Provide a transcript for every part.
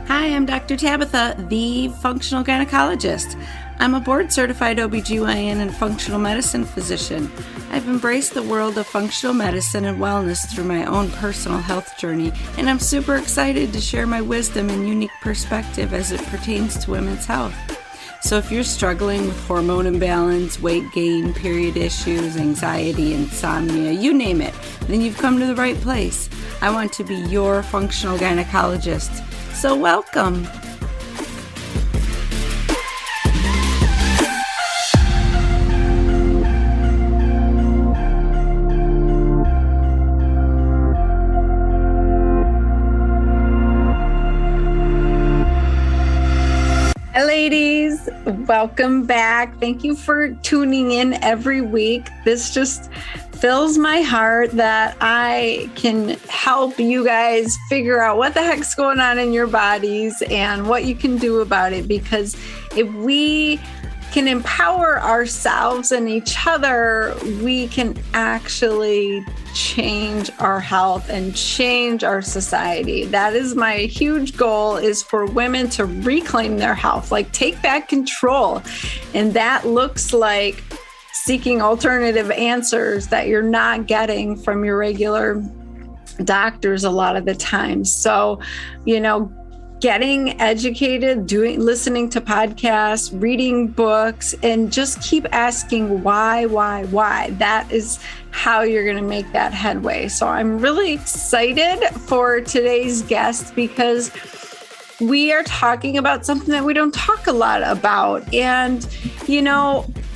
Hi, I'm Dr. Tabitha, the functional gynecologist. I'm a board-certified OBGYN and functional medicine physician. I've embraced the world of functional medicine and wellness through my own personal health journey, and I'm super excited to share my wisdom and unique perspective as it pertains to women's health. So if you're struggling with hormone imbalance, weight gain, period issues, anxiety, insomnia, you name it, then you've come to the right place. I want to be your functional gynecologist. So welcome. Hi, ladies. Welcome back. Thank you for tuning in every week. This just fills my heart that I can help you guys figure out what the heck's going on in your bodies and what you can do about it. Because if we can empower ourselves and each other, we can actually change our health and change our society. That is my huge goal, is for women to reclaim their health, like take back control. And that looks like seeking alternative answers that you're not getting from your regular doctors a lot of the time. So, getting educated, listening to podcasts, reading books, and just keep asking why. That is how you're going to make that headway. So I'm really excited for today's guest because we are talking about something that we don't talk a lot about. And,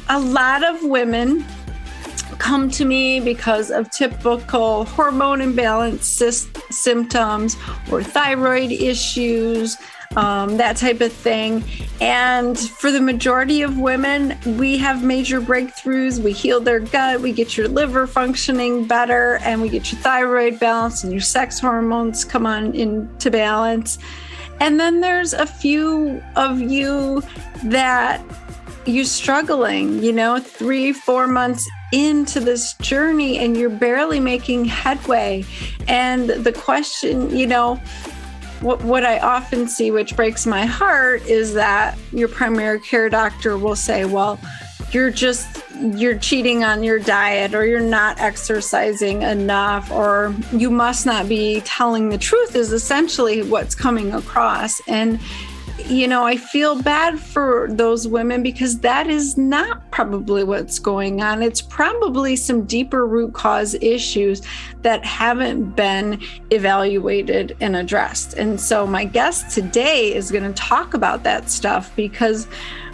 a lot of women come to me because of typical hormone imbalance symptoms or thyroid issues, that type of thing. And for the majority of women, we have major breakthroughs. We heal their gut, we get your liver functioning better, and we get your thyroid balanced and your sex hormones come on into balance. And then there's a few of you that you're struggling, 3-4 months into this journey and you're barely making headway. And the question, what I often see, which breaks my heart, is that your primary care doctor will say, well, you're cheating on your diet, or you're not exercising enough, or you must not be telling the truth, is essentially what's coming across. And I feel bad for those women because that is not probably what's going on. It's probably some deeper root cause issues that haven't been evaluated and addressed. And so my guest today is going to talk about that stuff, because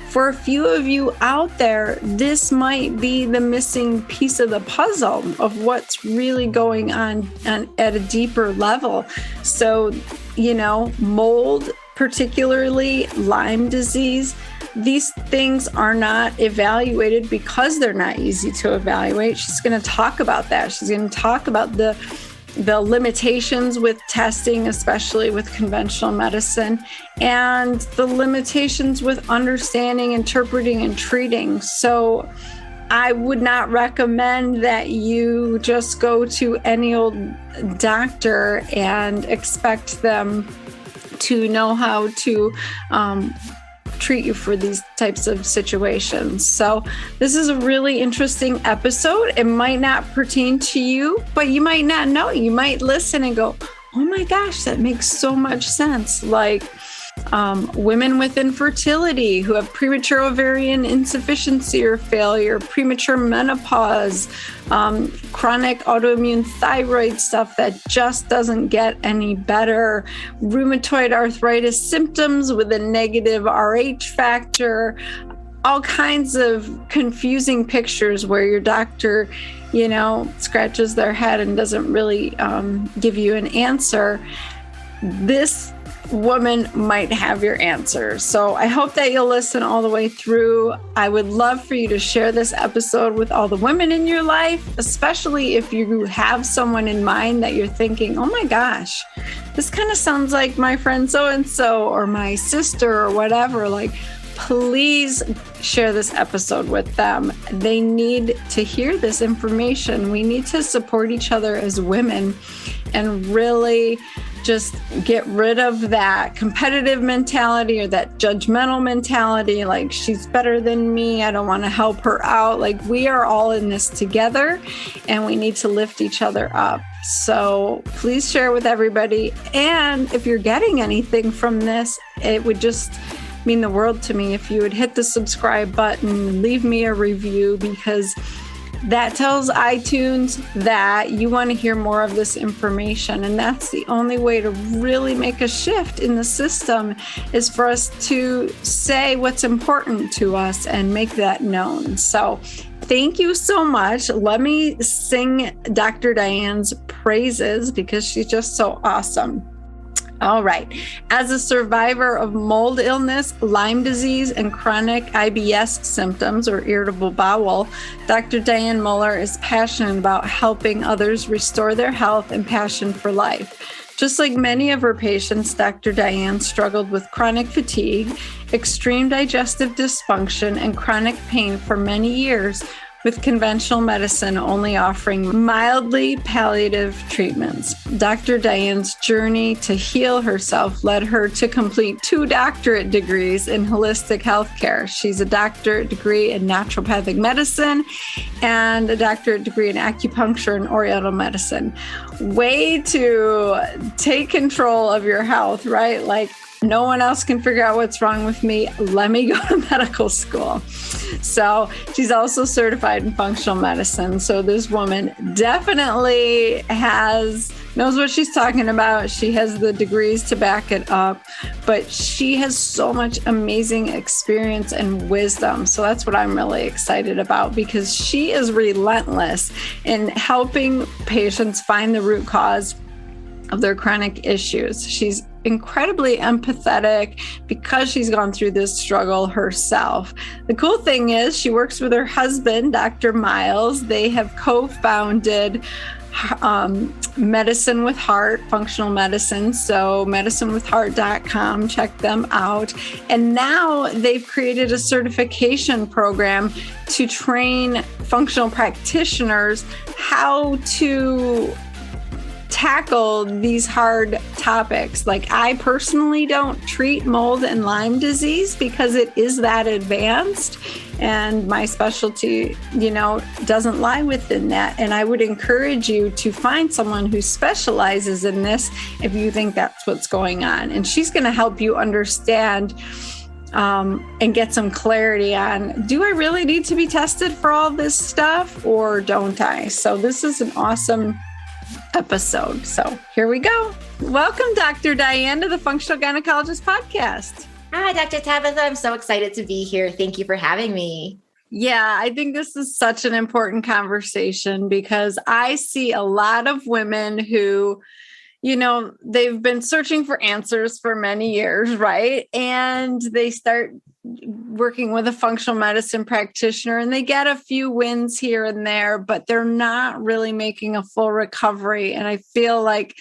for a few of you out there, this might be the missing piece of the puzzle of what's really going on at a deeper level. So, mold, particularly Lyme disease, these things are not evaluated because they're not easy to evaluate. She's going to talk about that. She's going to talk about the limitations with testing, especially with conventional medicine, and the limitations with understanding, interpreting, and treating. So I would not recommend that you just go to any old doctor and expect them to know how to treat you for these types of situations. So this is a really interesting episode. It might not pertain to you, but you might not know. You might listen and go, oh my gosh, that makes so much sense. Like women with infertility who have premature ovarian insufficiency or failure, premature menopause, chronic autoimmune thyroid stuff that just doesn't get any better, rheumatoid arthritis symptoms with a negative Rh factor, all kinds of confusing pictures where your doctor, scratches their head and doesn't really give you an answer. This woman might have your answer. So I hope that you'll listen all the way through. I would love for you to share this episode with all the women in your life, especially if you have someone in mind that you're thinking, oh my gosh, this kind of sounds like my friend so-and-so or my sister or whatever. Like, please share this episode with them. They need to hear this information. We need to support each other as women and really just get rid of that competitive mentality or that judgmental mentality, like she's better than me, I don't want to help her out. Like, we are all in this together and we need to lift each other up. So please share with everybody. And if you're getting anything from this, it would just mean the world to me if you would hit the subscribe button, leave me a review, because that tells iTunes that you want to hear more of this information. And that's the only way to really make a shift in the system, is for us to say what's important to us and make that known. So thank you so much. Let me sing Dr. Dian's praises because she's just so awesome. All right. As a survivor of mold illness, Lyme disease, and chronic IBS symptoms or irritable bowel, Dr. Dian Muller is passionate about helping others restore their health and passion for life. Just like many of her patients, Dr. Dian struggled with chronic fatigue, extreme digestive dysfunction, and chronic pain for many years, with conventional medicine only offering mildly palliative treatments. Dr. Dian's journey to heal herself led her to complete 2 doctorate degrees in holistic healthcare. She's a doctorate degree in naturopathic medicine and a doctorate degree in acupuncture and oriental medicine. Way to take control of your health, right? Like, no one else can figure out what's wrong with me. Let me go to medical school. So she's also certified in functional medicine. So this woman definitely knows what she's talking about. She has the degrees to back it up, but she has so much amazing experience and wisdom. So that's what I'm really excited about, because she is relentless in helping patients find the root cause of their chronic issues. She's incredibly empathetic because she's gone through this struggle herself. The cool thing is she works with her husband, Dr. Miles. They have co-founded Medicine with Heart, functional medicine. So medicinewithheart.com, check them out. And now they've created a certification program to train functional practitioners how to tackle these hard topics. Like, I personally don't treat mold and Lyme disease because it is that advanced, and my specialty, doesn't lie within that. And I would encourage you to find someone who specializes in this if you think that's what's going on. And she's going to help you understand and get some clarity on, do I really need to be tested for all this stuff or don't I? So this is an awesome episode. So here we go. Welcome, Dr. Dian, to the Functional Gynecologist Podcast. Hi, Dr. Tabitha. I'm so excited to be here. Thank you for having me. Yeah, I think this is such an important conversation because I see a lot of women who, they've been searching for answers for many years, right? And they start working with a functional medicine practitioner and they get a few wins here and there, but they're not really making a full recovery. And I feel like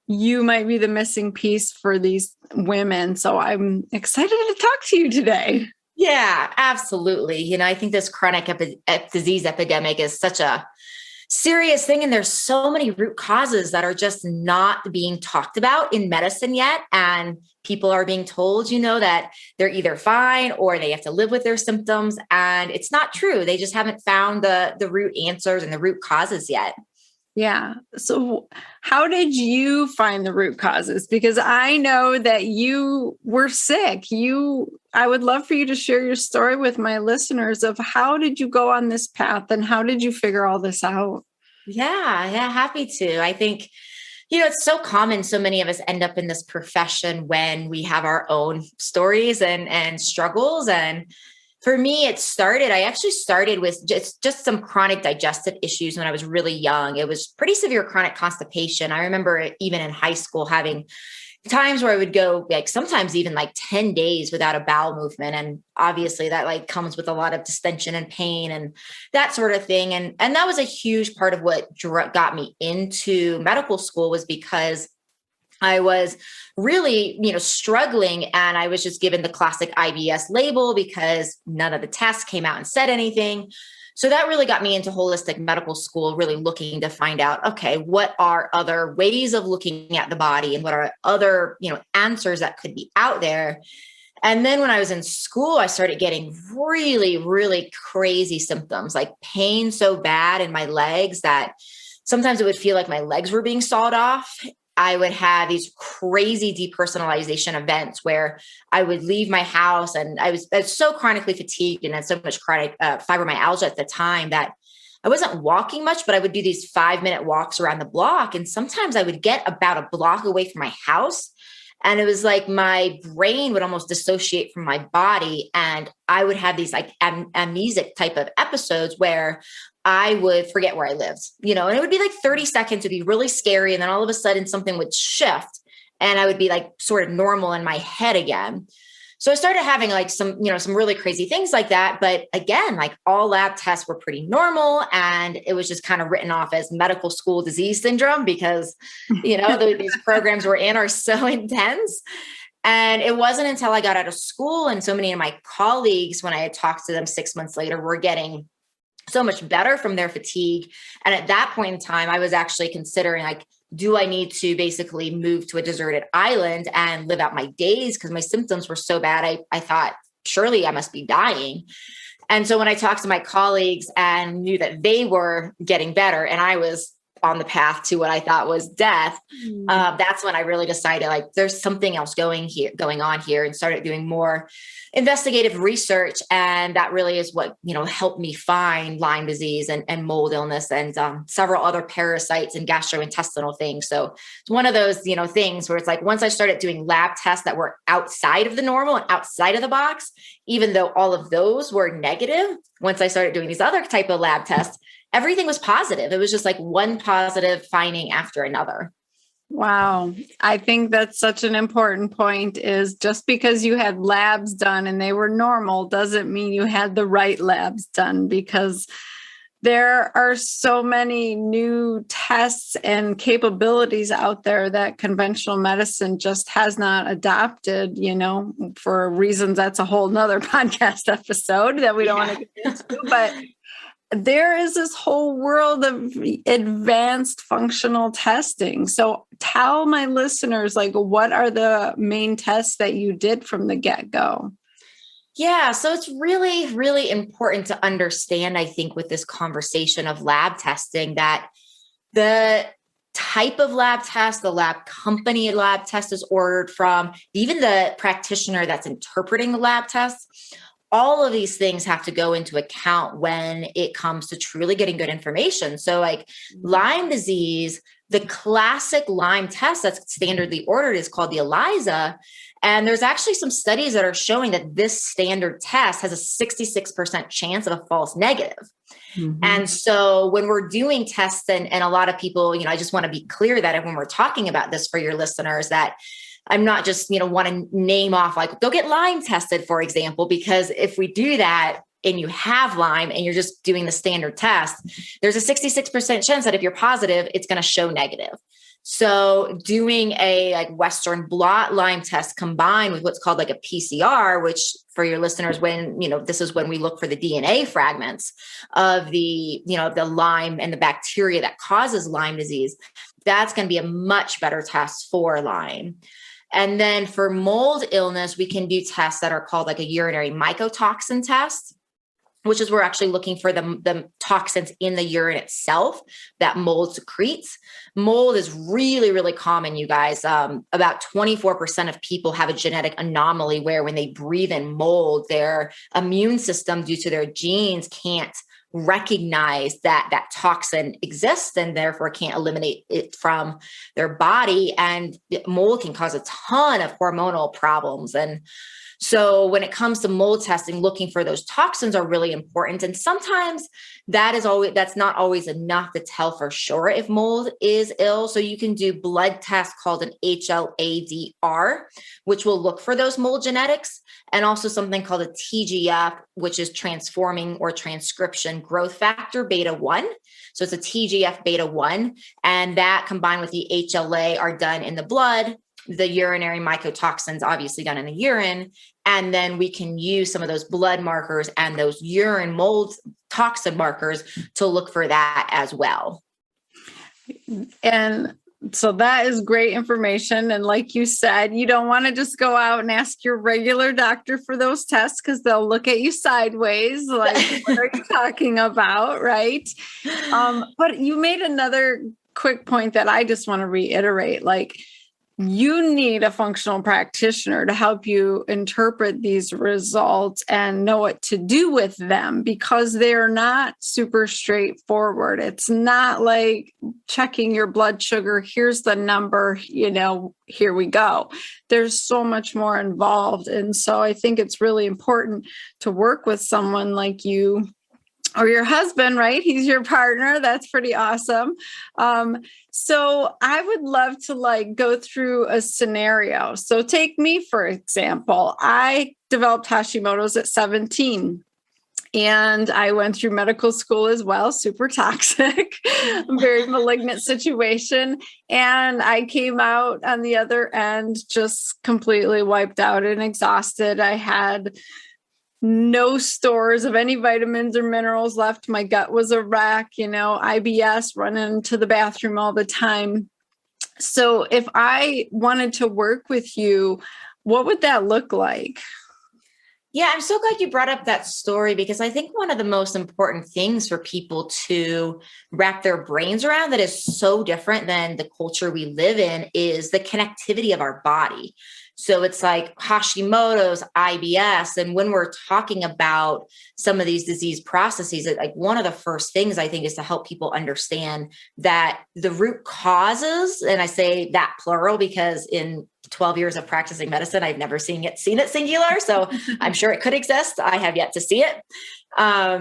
you might be the missing piece for these women. So I'm excited to talk to you today. Yeah, absolutely. I think this chronic disease epidemic is such a serious thing. And there's so many root causes that are just not being talked about in medicine yet. And people are being told, that they're either fine or they have to live with their symptoms. And it's not true. They just haven't found the root answers and the root causes yet. Yeah. So how did you find the root causes? Because I know that you were sick. I would love for you to share your story with my listeners of how did you go on this path and how did you figure all this out? Yeah, happy to. I think, it's so common. So many of us end up in this profession when we have our own stories and struggles. And for me, I actually started with just some chronic digestive issues when I was really young. It was pretty severe chronic constipation. I remember even in high school having times where I would go sometimes even 10 days without a bowel movement. And obviously that comes with a lot of distension and pain and that sort of thing. And that was a huge part of what got me into medical school, was because I was really, struggling, and I was just given the classic IBS label because none of the tests came out and said anything. So that really got me into holistic medical school, really looking to find out, okay, what are other ways of looking at the body and what are other, answers that could be out there. And then when I was in school, I started getting really, really crazy symptoms, like pain so bad in my legs that sometimes it would feel like my legs were being sawed off. I would have these crazy depersonalization events where I would leave my house and I was so chronically fatigued and had so much chronic fibromyalgia at the time that I wasn't walking much, but I would do these 5-minute walks around the block. And sometimes I would get about a block away from my house. And it was like my brain would almost dissociate from my body. And I would have these like amnesic type of episodes where I would forget where I lived, and it would be like 30 seconds, it'd be really scary. And then all of a sudden something would shift and I would be like sort of normal in my head again. So I started having like some really crazy things like that. But again, like all lab tests were pretty normal. And it was just kind of written off as medical school disease syndrome because, these programs we're in are so intense. And it wasn't until I got out of school and so many of my colleagues, when I had talked to them 6 months later, were getting so much better from their fatigue. And at that point in time, I was actually considering like, do I need to basically move to a deserted island and live out my days? Because my symptoms were so bad. I thought, surely I must be dying. And so when I talked to my colleagues and knew that they were getting better and I was on the path to what I thought was death, that's when I really decided like there's something else going on here, and started doing more investigative research. And that really is what, helped me find Lyme disease and mold illness and several other parasites and gastrointestinal things. So it's one of those, things where it's like, once I started doing lab tests that were outside of the normal and outside of the box, even though all of those were negative, once I started doing these other type of lab tests, everything was positive. It was just like one positive finding after another. Wow. I think that's such an important point, is just because you had labs done and they were normal doesn't mean you had the right labs done, because there are so many new tests and capabilities out there that conventional medicine just has not adopted, for reasons that's a whole nother podcast episode that we don't want to get into. But there is this whole world of advanced functional testing. So tell my listeners, like, what are the main tests that you did from the get-go? Yeah. So it's really, really important to understand, I think, with this conversation of lab testing, that the type of lab test, the lab company lab test is ordered from, even the practitioner that's interpreting the lab tests, all of these things have to go into account when it comes to truly getting good information. So like Lyme disease, the classic Lyme test that's standardly ordered is called the ELISA. And there's actually some studies that are showing that this standard test has a 66% chance of a false negative. Mm-hmm. And so when we're doing tests, and a lot of people, I just want to be clear that when we're talking about this for your listeners, that I'm not just, want to name off like, go get Lyme tested, for example, because if we do that and you have Lyme and you're just doing the standard test, there's a 66% chance that if you're positive, it's going to show negative. So doing a like Western blot Lyme test combined with what's called like a PCR, which for your listeners, when, this is when we look for the DNA fragments of the Lyme and the bacteria that causes Lyme disease, that's going to be a much better test for Lyme. And then for mold illness, we can do tests that are called like a urinary mycotoxin test, which is we're actually looking for the toxins in the urine itself that mold secretes. Mold is really, really common, you guys. About 24% of people have a genetic anomaly where when they breathe in mold, their immune system, due to their genes, can't recognize that toxin exists and therefore can't eliminate it from their body. And mold can cause a ton of hormonal problems. And so when it comes to mold testing, looking for those toxins are really important. And sometimes that's not always enough to tell for sure if mold is ill. So you can do blood tests called an HLA-DR, which will look for those mold genetics, and also something called a TGF, which is transforming or transcription growth factor beta 1. So it's a TGF beta 1, and that combined with the HLA are done in the blood. the urinary mycotoxins obviously done in the urine. And then we can use some of those blood markers and those urine mold toxin markers to look for that as well. And so that is great information. And like you said, you don't want to just go out and ask your regular doctor for those tests because they'll look at you sideways. Like, what are you talking about? Right. But you made another quick point that I just want to reiterate. Like, you need a functional practitioner to help you interpret these results and know what to do with them, because they're not super straightforward. It's not like checking your blood sugar. Here's the number, here we go. There's so much more involved. And so I think it's really important to work with someone like you or your husband, right? He's your partner. That's pretty awesome. So I would love to go through a scenario. So take me, for example. I developed Hashimoto's at 17. And I went through medical school as well, super toxic, very malignant situation. And I came out on the other end just completely wiped out and exhausted. I had no stores of any vitamins or minerals left. My gut was a wreck, IBS, running to the bathroom all the time. So if I wanted to work with you, what would that look like? Yeah, I'm so glad you brought up that story, because I think one of the most important things for people to wrap their brains around that is so different than the culture we live in is the connectivity of our body. So it's like Hashimoto's, IBS. And when we're talking about some of these disease processes, one of the first things I think is to help people understand that the root causes, and I say that plural because in 12 years of practicing medicine, I've never seen it singular. So I'm sure it could exist. I have yet to see it.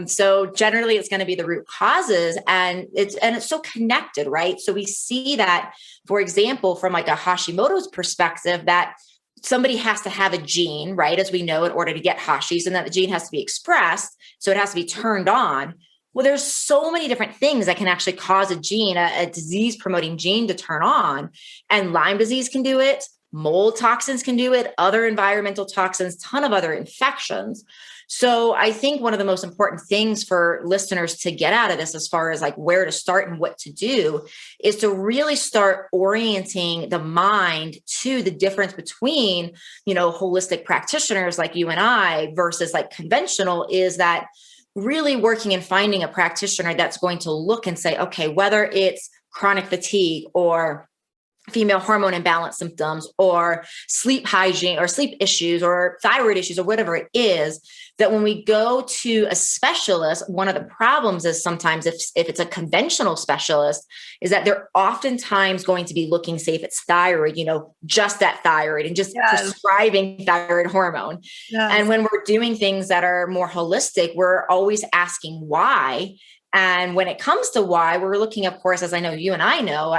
So generally it's going to be the root causes, and it's so connected, right? So we see that, for example, from a Hashimoto's perspective, that somebody has to have a gene, right? As we know, in order to get Hashi's, and that the gene has to be expressed. So it has to be turned on. Well, there's so many different things that can actually cause a gene, a disease promoting gene to turn on, and Lyme disease can do it. Mold toxins can do it, other environmental toxins, ton of other infections. So I think one of the most important things for listeners to get out of this, as far as where to start and what to do, is to really start orienting the mind to the difference between, holistic practitioners like you and I versus conventional, is that really working and finding a practitioner that's going to look and say, okay, whether it's chronic fatigue or female hormone imbalance symptoms or sleep hygiene or sleep issues or thyroid issues or whatever it is, that when we go to a specialist, one of the problems is sometimes if it's a conventional specialist, is that they're oftentimes going to be looking, say if it's thyroid, just that thyroid, and just prescribing thyroid hormone. Yes. And when we're doing things that are more holistic, we're always asking why. And when it comes to why, we're looking, of course, as I know you and I know,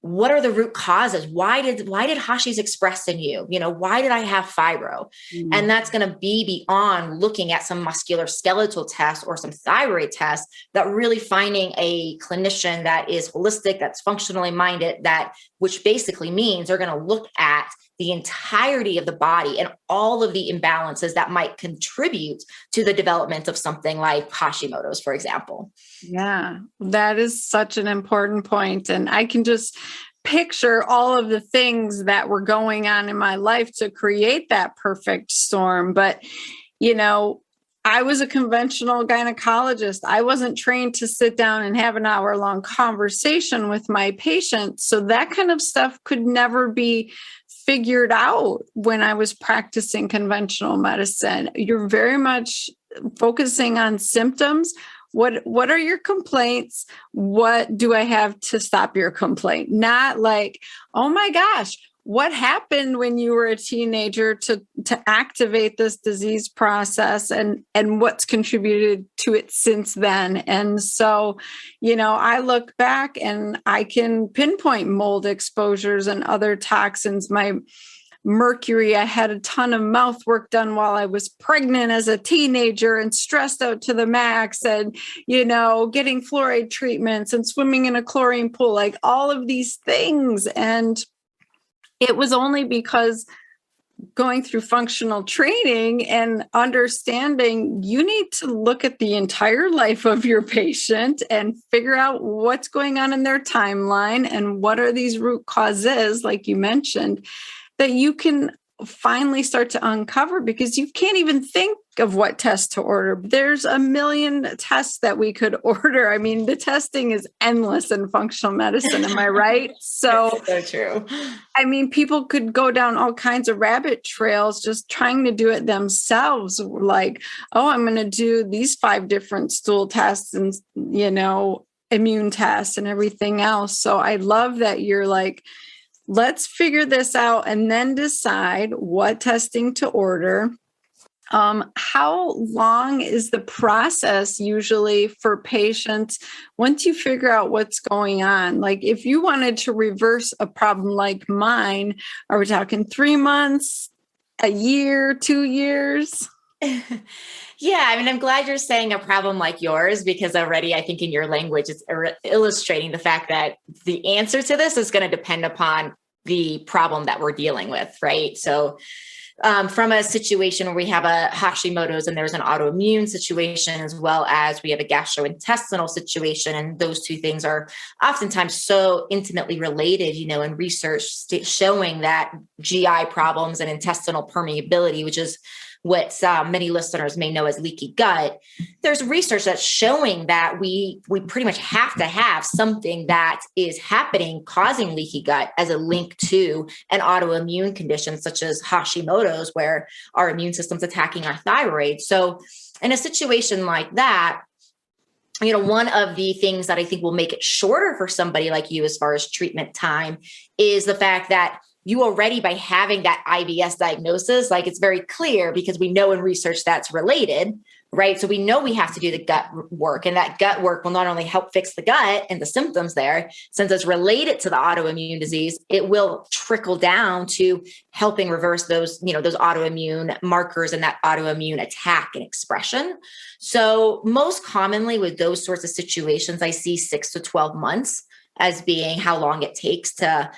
what are the root causes? Why did Hashi's express in you? Why did I have fibro? And that's going to be beyond looking at some musculoskeletal tests or some thyroid tests, that really finding a clinician that is holistic, that's functionally minded, which basically means they're going to look at the entirety of the body and all of the imbalances that might contribute to the development of something like Hashimoto's, for example. Yeah, that is such an important point. And I can just picture all of the things that were going on in my life to create that perfect storm. But, I was a conventional gynecologist. I wasn't trained to sit down and have an hour-long conversation with my patients. So that kind of stuff could never be figured out when I was practicing conventional medicine. You're very much focusing on symptoms. What are your complaints? What do I have to stop your complaint? Not oh my gosh, what happened when you were a teenager to activate this disease process, and what's contributed to it since then. And so, I look back and I can pinpoint mold exposures and other toxins. My mercury, I had a ton of mouth work done while I was pregnant as a teenager and stressed out to the max, and, getting fluoride treatments and swimming in a chlorine pool, all of these things. And it was only because going through functional training and understanding you need to look at the entire life of your patient and figure out what's going on in their timeline and what are these root causes, like you mentioned, that you can finally start to uncover, because you can't even think of what test to order. There's a million tests that we could order. I mean, the testing is endless in functional medicine. Am I right? So true. I mean, people could go down all kinds of rabbit trails just trying to do it themselves. Like, oh, I'm going to do these 5 different stool tests and, immune tests and everything else. So I love that you're like, let's figure this out and then decide what testing to order. How long is the process usually for patients once you figure out what's going on? Like if you wanted to reverse a problem like mine, are we talking 3 months, a year, 2 years? Yeah, I mean, I'm glad you're saying a problem like yours, because already I think in your language, it's illustrating the fact that the answer to this is going to depend upon the problem that we're dealing with, right? So from a situation where we have a Hashimoto's and there's an autoimmune situation, as well as we have a gastrointestinal situation, and those two things are oftentimes so intimately related, in research showing that GI problems and intestinal permeability, which is what many listeners may know as leaky gut, there's research that's showing that we pretty much have to have something that is happening causing leaky gut as a link to an autoimmune condition such as Hashimoto's, where our immune system's attacking our thyroid. So in a situation like that, one of the things that I think will make it shorter for somebody like you as far as treatment time is the fact that you already, by having that IBS diagnosis, like it's very clear because we know in research that's related, right? So we know we have to do the gut work, and that gut work will not only help fix the gut and the symptoms there, since it's related to the autoimmune disease, it will trickle down to helping reverse those, those autoimmune markers and that autoimmune attack and expression. So most commonly with those sorts of situations, I see 6 to 12 months as being how long it takes to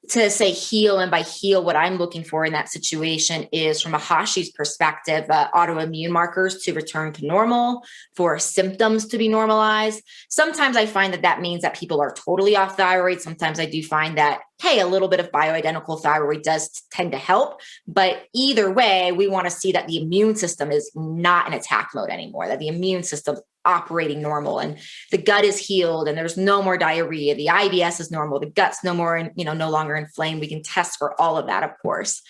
say heal. And by heal, what I'm looking for in that situation is, from a Hashi's perspective, autoimmune markers to return to normal, for symptoms to be normalized. Sometimes I find that means that people are totally off thyroid. Sometimes I do find that, hey, a little bit of bioidentical thyroid does tend to help. But either way, we want to see that the immune system is not in attack mode anymore, that the immune system operating normal and the gut is healed and there's no more diarrhea. The IBS is normal. The gut's no longer inflamed. We can test for all of that, of course.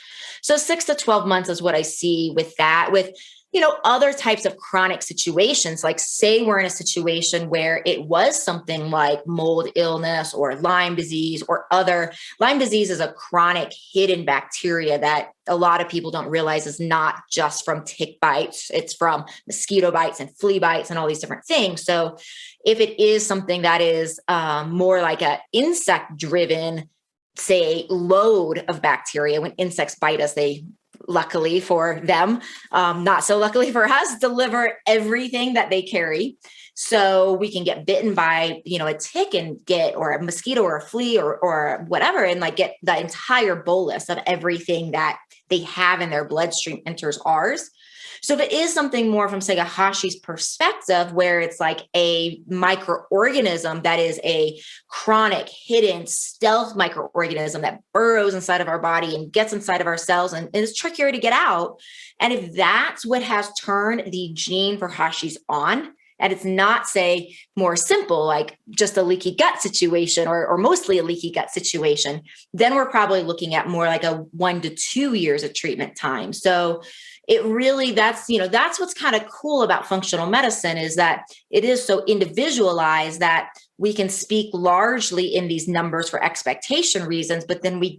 So 6 to 12 months is what I see with that. With other types of chronic situations, like say we're in a situation where it was something like mold illness or Lyme disease or other. Lyme disease is a chronic hidden bacteria that a lot of people don't realize is not just from tick bites. It's from mosquito bites and flea bites and all these different things. So if it is something that is more like an insect driven, say, load of bacteria, when insects bite us, they, luckily for them, not so luckily for us, deliver everything that they carry. So we can get bitten by, a tick and get, or a mosquito or a flea or whatever, and like get the entire bolus of everything that they have in their bloodstream enters ours. So if it is something more from, say, a Hashi's perspective, where it's like a microorganism that is a chronic, hidden, stealth microorganism that burrows inside of our body and gets inside of our cells and is trickier to get out. And if that's what has turned the gene for Hashi's on, and it's not, say, more simple, like just a leaky gut situation or mostly a leaky gut situation, then we're probably looking at more like a 1 to 2 years of treatment time. So it really, that's what's kind of cool about functional medicine, is that it is so individualized that we can speak largely in these numbers for expectation reasons, but then we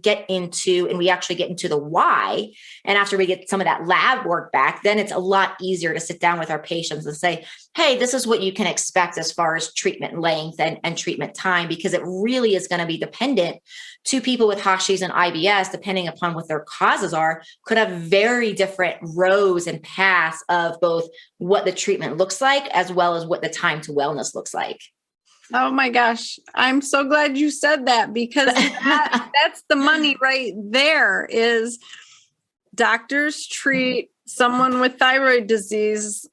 actually get into the why. And after we get some of that lab work back, then it's a lot easier to sit down with our patients and say, hey, this is what you can expect as far as treatment length and treatment time, because it really is going to be dependent. Two people with Hashi's and IBS, depending upon what their causes are, could have very different rows and paths of both what the treatment looks like, as well as what the time to wellness looks like. Oh my gosh. I'm so glad you said that because that's the money right there is doctors treat someone with thyroid disease.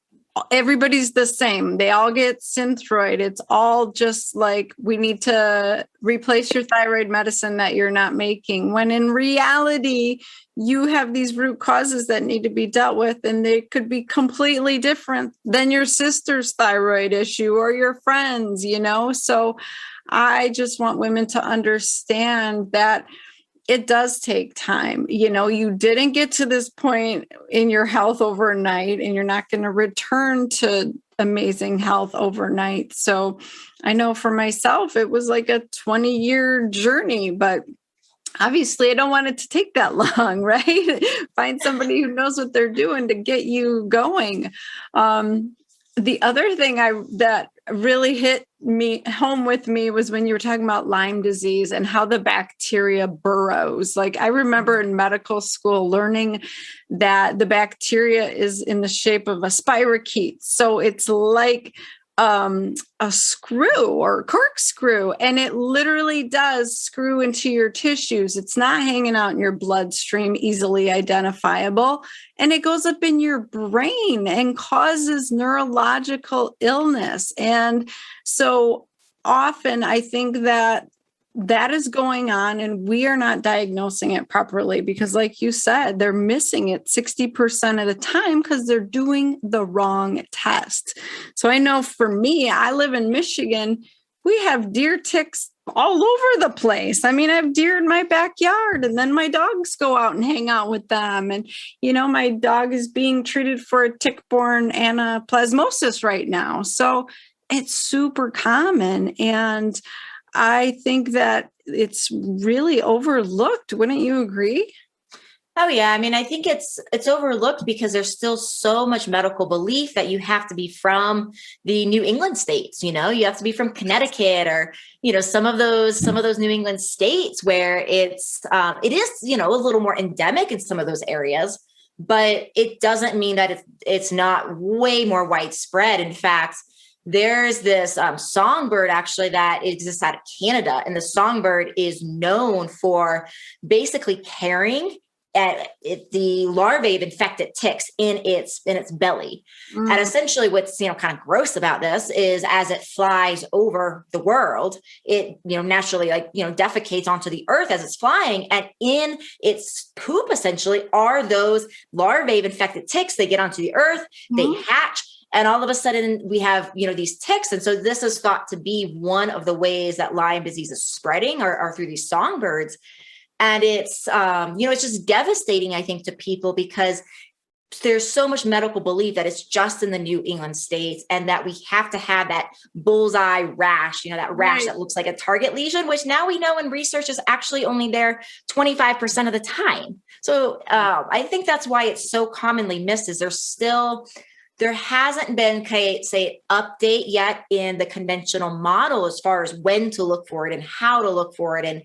Everybody's the same. They all get Synthroid. It's all just like we need to replace your thyroid medicine that you're not making. When in reality, you have these root causes that need to be dealt with, and they could be completely different than your sister's thyroid issue or your friends, you know? So I just want women to understand that it does take time. You know, you didn't get to this point in your health overnight, and you're not going to return to amazing health overnight. So I know for myself, it was like a 20-year journey, but obviously I don't want it to take that long, right? Find somebody who knows what they're doing to get you going. The other thing that really hit me home with me was when you were talking about Lyme disease and how the bacteria burrows. Like I remember in medical school learning that the bacteria is in the shape of a spirochete. So it's like a screw or corkscrew, and it literally does screw into your tissues. It's not hanging out in your bloodstream, easily identifiable, and it goes up in your brain and causes neurological illness. And so often I think that is going on, and we are not diagnosing it properly because, like you said, they're missing it 60% of the time because they're doing the wrong test. So I know for me, I live in Michigan. We have deer ticks all over the place. I mean, I have deer in my backyard, and then my dogs go out and hang out with them. And, you know, my dog is being treated for a tick-borne anaplasmosis right now. So it's super common. And I think that it's really overlooked. Wouldn't you agree? Oh yeah. I mean, I think it's overlooked because there's still so much medical belief that you have to be from the New England states, you know, you have to be from Connecticut or, you know, some of those New England states where it is, you know, a little more endemic in some of those areas, but it doesn't mean that it's not way more widespread. In fact, there's this songbird actually that exists out of Canada, and the songbird is known for basically carrying the larvae of infected ticks in its belly. And essentially what's, you know, kind of gross about this is as it flies over the world, it, you know, naturally, like, you know, defecates onto the earth as it's flying, and in its poop essentially are those larvae of infected ticks. They get onto the earth, they hatch, and all of a sudden we have, you know, these ticks. And so this is thought to be one of the ways that Lyme disease is spreading are through these songbirds. And it's, you know, it's just devastating, I think, to people because there's so much medical belief that it's just in the New England states and that we have to have that bullseye rash, you know, that rash that looks like a target lesion, which now we know in research is actually only there 25% of the time. So I think that's why it's so commonly missed is there hasn't been, say, update yet in the conventional model as far as when to look for it and how to look for it. And,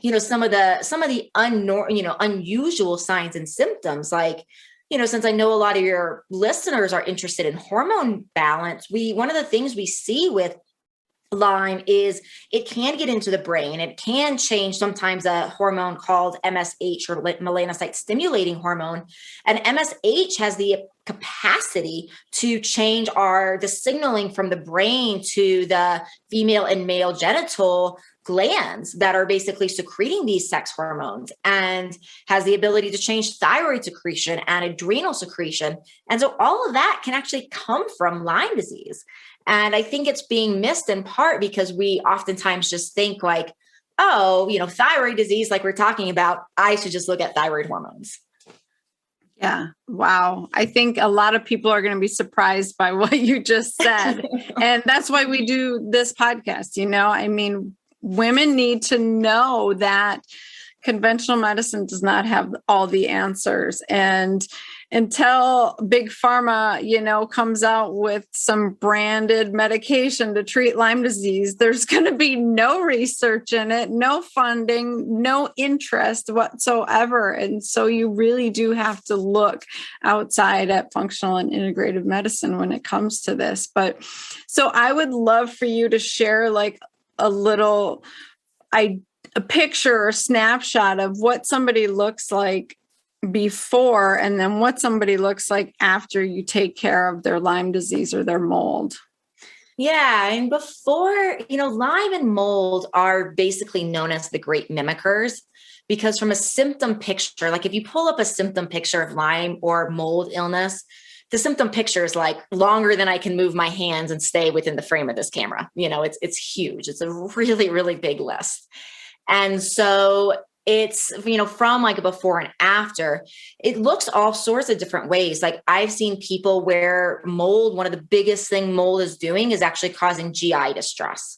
you know, some of the unusual signs and symptoms, like, you know, since I know a lot of your listeners are interested in hormone balance, one of the things we see with Lyme is it can get into the brain. It can change sometimes a hormone called MSH or melanocyte stimulating hormone. And MSH has the capacity to change the signaling from the brain to the female and male genital glands that are basically secreting these sex hormones, and has the ability to change thyroid secretion and adrenal secretion. And so all of that can actually come from Lyme disease. And I think it's being missed in part because we oftentimes just think like, oh, you know, thyroid disease, like we're talking about, I should just look at thyroid hormones. Yeah. Wow. I think a lot of people are going to be surprised by what you just said. And that's why we do this podcast. You know, I mean, women need to know that conventional medicine does not have all the answers. And until big pharma, comes out with some branded medication to treat Lyme disease, there's going to be no research in it, no funding, no interest whatsoever. And so you really do have to look outside at functional and integrative medicine when it comes to this. But so I would love for you to share like a picture or snapshot of what somebody looks like before and then what somebody looks like after you take care of their Lyme disease or their mold. Yeah. And before, Lyme and mold are basically known as the great mimickers, because from a symptom picture, like if you pull up a symptom picture of Lyme or mold illness, the symptom picture is like longer than I can move my hands and stay within the frame of this camera. It's huge. It's a really, really big list. And so it's, from like a before and after, it looks all sorts of different ways. Like I've seen people where mold, one of the biggest thing mold is doing is actually causing GI distress.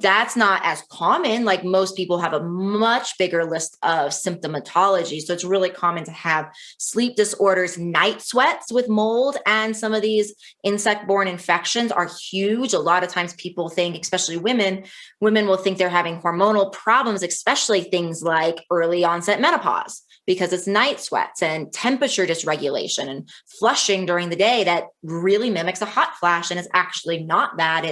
That's not as common. Like most people have a much bigger list of symptomatology. So it's really common to have sleep disorders, night sweats with mold, and some of these insect-borne infections are huge. A lot of times people think, especially women will think they're having hormonal problems, especially things like early onset menopause, because it's night sweats and temperature dysregulation and flushing during the day that really mimics a hot flash. And it's actually not that.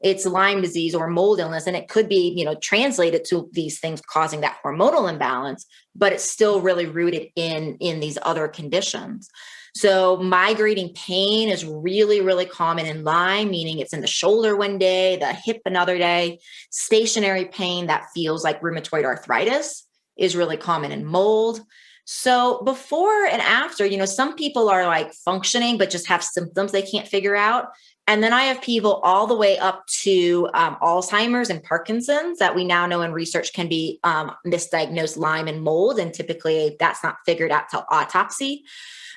It's Lyme disease or mold illness. And it could be, translated to these things causing that hormonal imbalance, but it's still really rooted in these other conditions. So migrating pain is really, really common in Lyme, meaning it's in the shoulder one day, the hip another day. Stationary pain that feels like rheumatoid arthritis is really common in mold. So before and after, some people are like functioning, but just have symptoms they can't figure out. And then I have people all the way up to Alzheimer's and Parkinson's that we now know in research can be misdiagnosed Lyme and mold. And typically that's not figured out till autopsy.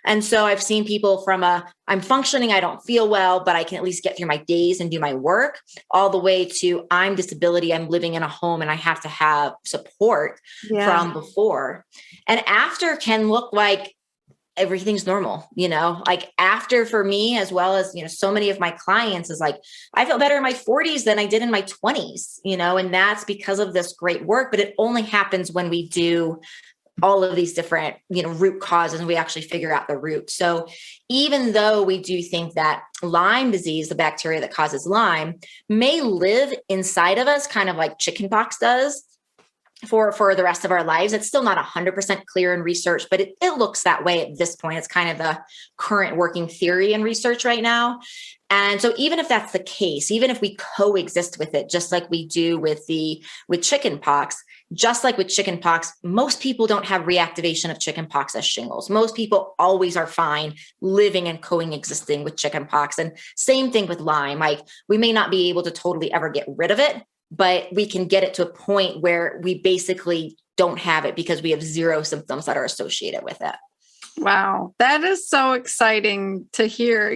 And so I've seen people from I'm functioning, I don't feel well, but I can at least get through my days and do my work, all the way to I'm disability, I'm living in a home and I have to have support from before. And after can look like everything's normal, like after for me, as well as, so many of my clients is like, I feel better in my 40s than I did in my 20s, and that's because of this great work, but it only happens when we do all of these different, root causes and we actually figure out the root. So even though we do think that Lyme disease, the bacteria that causes Lyme, may live inside of us, kind of like chickenpox does, for the rest of our lives. It's still not 100% clear in research, but it looks that way at this point. It's kind of the current working theory in research right now. And so even if that's the case, even if we coexist with it, just like we do with chickenpox, just like with chickenpox, most people don't have reactivation of chickenpox as shingles. Most people always are fine living and coexisting with chickenpox. And same thing with Lyme. Like we may not be able to totally ever get rid of it, but we can get it to a point where we basically don't have it because we have zero symptoms that are associated with it. Wow. That is so exciting to hear,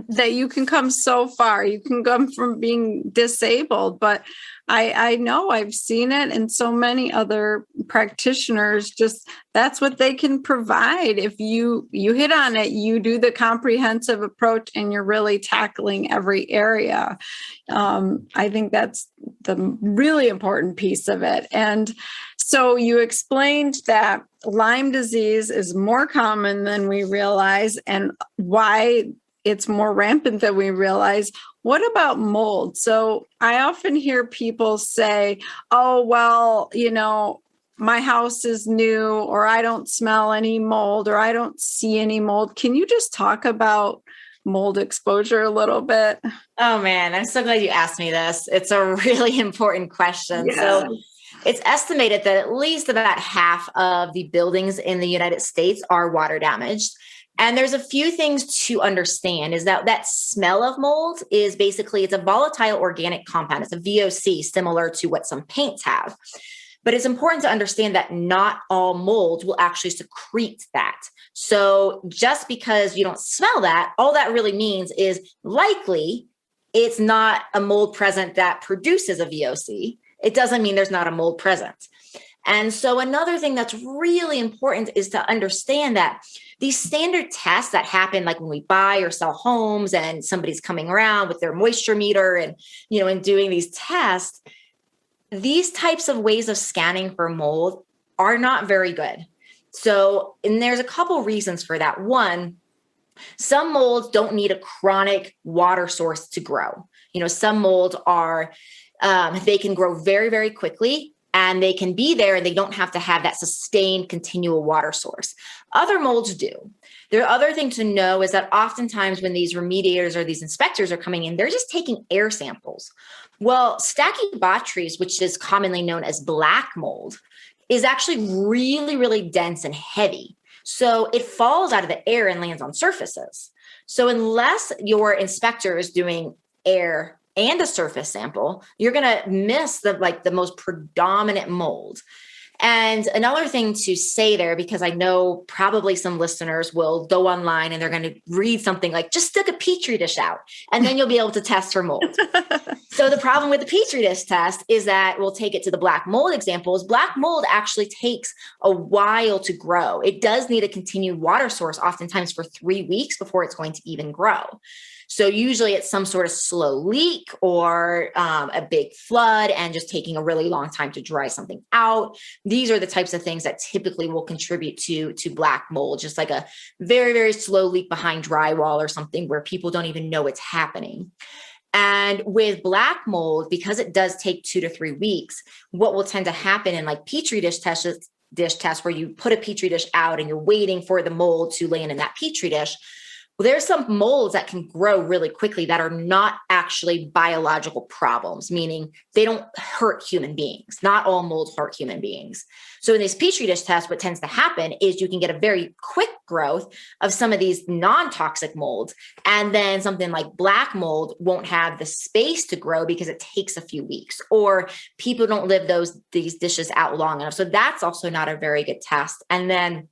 that you can come so far. You can come from being disabled, but I know I've seen it, and so many other practitioners just that's what they can provide. If you hit on it, you do the comprehensive approach and you're really tackling every area. I think that's the really important piece of it. And so you explained that Lyme disease is more common than we realize and why it's more rampant than we realize. What about mold? So I often hear people say, oh, well, my house is new, or I don't smell any mold, or I don't see any mold. Can you just talk about mold exposure a little bit? Oh man, I'm so glad you asked me this. It's a really important question. Yeah. So it's estimated that at least about half of the buildings in the United States are water damaged. And there's a few things to understand is that smell of mold is basically, it's a volatile organic compound. It's a VOC, similar to what some paints have. But it's important to understand that not all molds will actually secrete that. So just because you don't smell that, all that really means is likely it's not a mold present that produces a VOC. It doesn't mean there's not a mold present. And so another thing that's really important is to understand that these standard tests that happen, like when we buy or sell homes and somebody's coming around with their moisture meter and, and doing these tests, these types of ways of scanning for mold are not very good. So, and there's a couple reasons for that. One, some molds don't need a chronic water source to grow. Some molds they can grow very, very quickly, and they can be there and they don't have to have that sustained continual water source. Other molds do. The other thing to know is that oftentimes when these remediators or these inspectors are coming in, they're just taking air samples. Well, Stachybotrys, which is commonly known as black mold, is actually really, really dense and heavy. So it falls out of the air and lands on surfaces. So unless your inspector is doing air and a surface sample, you're going to miss the most predominant mold. And another thing to say there, because I know probably some listeners will go online and they're going to read something like, just stick a Petri dish out and then you'll be able to test for mold. So the problem with the Petri dish test is that we'll take it to the black mold examples. Black mold actually takes a while to grow. It does need a continued water source, oftentimes for 3 weeks before it's going to even grow. So usually it's some sort of slow leak or a big flood and just taking a really long time to dry something out. These are the types of things that typically will contribute to black mold, just like a very, very slow leak behind drywall or something where people don't even know it's happening. And with black mold, because it does take 2 to 3 weeks, what will tend to happen in like Petri dish tests where you put a Petri dish out and you're waiting for the mold to land in that Petri dish. Well, there's some molds that can grow really quickly that are not actually biological problems, meaning they don't hurt human beings. Not all molds hurt human beings. So in these Petri dish tests, what tends to happen is you can get a very quick growth of some of these non-toxic molds. And then something like black mold won't have the space to grow because it takes a few weeks, or people don't live these dishes out long enough. So that's also not a very good test. And then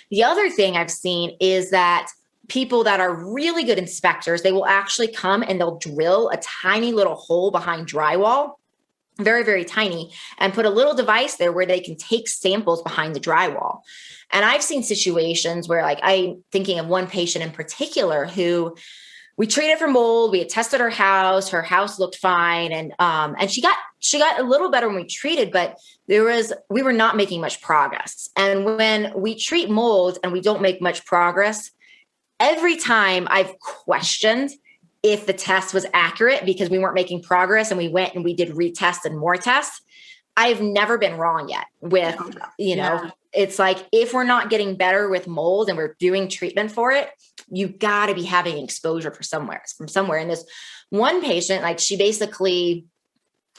the other thing I've seen is that people that are really good inspectors, they will actually come and they'll drill a tiny little hole behind drywall, very, very tiny, and put a little device there where they can take samples behind the drywall. And I've seen situations where, like, I'm thinking of one patient in particular who we treated for mold. We had tested her house looked fine. And she got a little better when we treated, but we were not making much progress. And when we treat mold and we don't make much progress, every time I've questioned if the test was accurate because we weren't making progress and we went and we did retests and more tests, I've never been wrong yet with, It's like, if we're not getting better with mold and we're doing treatment for it, you got to be having exposure from somewhere. And this one patient, like,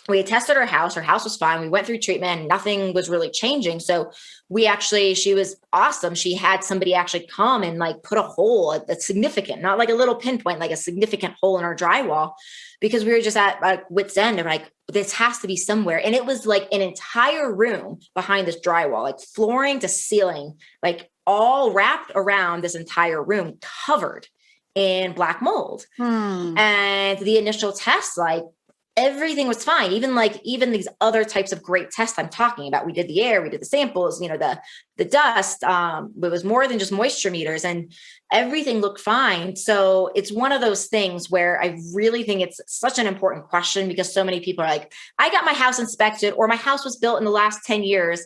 we had tested her house was fine. We went through treatment and nothing was really changing. So she was awesome. She had somebody actually come and like put a hole, a significant, not like a little pinpoint, like a significant hole in our drywall, because we were just at like wit's end of like, this has to be somewhere. And it was like an entire room behind this drywall, like flooring to ceiling, like all wrapped around this entire room covered in black mold. And the initial test, like, everything was fine. Even these other types of great tests I'm talking about. We did the air, we did the samples, the dust. It was more than just moisture meters, and everything looked fine. So it's one of those things where I really think it's such an important question, because so many people are like, I got my house inspected, or my house was built in the last 10 years.